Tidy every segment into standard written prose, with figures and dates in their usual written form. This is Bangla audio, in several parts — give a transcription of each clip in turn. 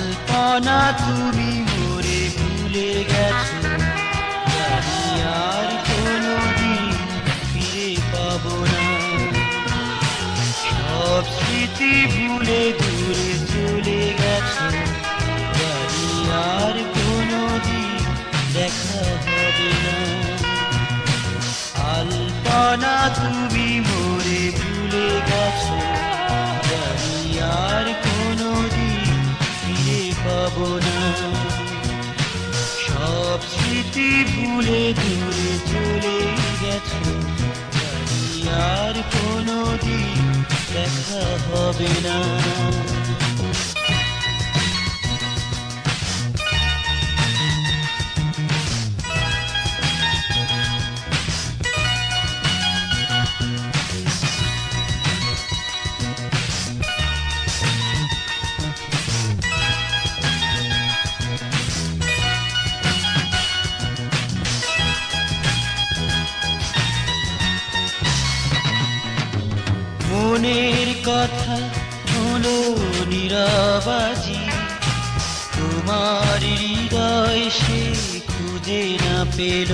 আলপনা তুমি মোরে ভুলে গেছো, জানি আর কোনোদিন ফিরে পাবো না। সব স্মৃতি ভুলে দূরে চলে গেছো, জানি আর কোনোদিন দেখা হবে না। আলপনা তুমি মোরে ভুলে গেছো, জানি আর কোনোদিন ফিরে পাবো না। সব স্মৃতি ভুলে দূরে চলে গেছো, জানি আর কোনোদিন দেখা হবে না। মনের কথা হলো নীরবাজি, তোমার হৃদয় সে খুঁজে না পেল।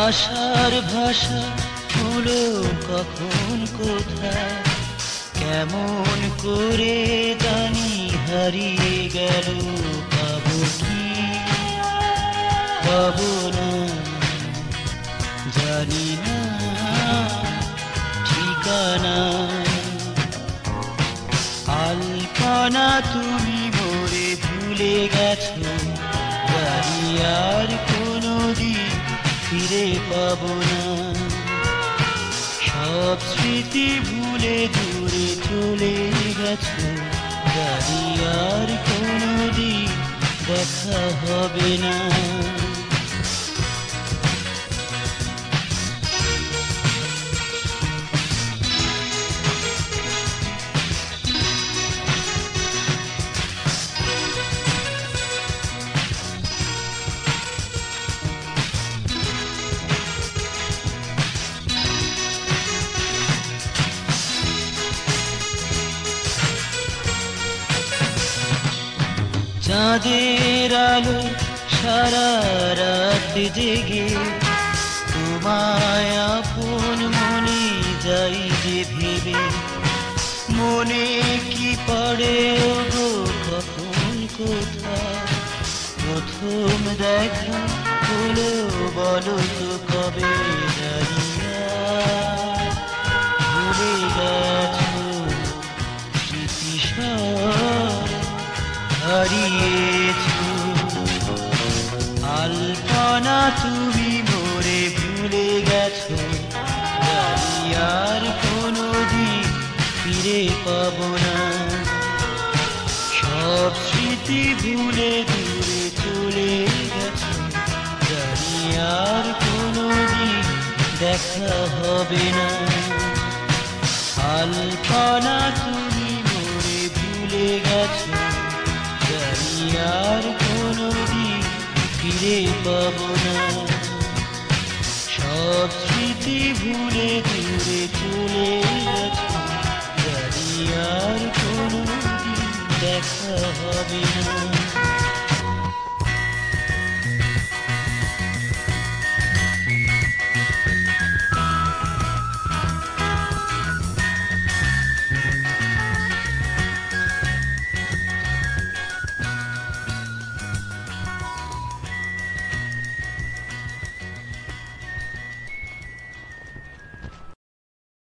আশার ভাষা হলো কখন কোথায়, কেমন করে জানি হারিয়ে গেল। পাবো কি পাবো না জানি না ঠিকানা। আলপনা তুমি মোরে ভুলে গেছো, জানি আর কোনোদিন ফিরে পাবো না। সব স্মৃতি ভুলে দূরে চলে গেছো, জানি আর কোনোদিন দেখা হবে না। চাঁদের আলো সারা রাত জেগে, তোমায় আপন মনে যাই যে ভেবে। মনে কি পড়ে ওগো কখন কোথায়, প্রথম দেখা হলো বলো তো কবে। জানিয়া ভুলে গেছো স্মৃতি সব হারিয়েছো। আলপনা তুমি মোরে ভুলে গেছো, জানি আর কোনোদিন ফিরে পাবো না। সব স্মৃতি ভুলে দূরে চলে গেছো, জানি আর কোনোদিন দেখা হবে না। আলপনা তুমি মোরে ভুলে গেছো, জানি আর কোনোদিন ফিরে পাবো না। সব স্মৃতি ভুলে দূরে চলে গেছো, জানি আর কোনোদিন দেখা হবে না।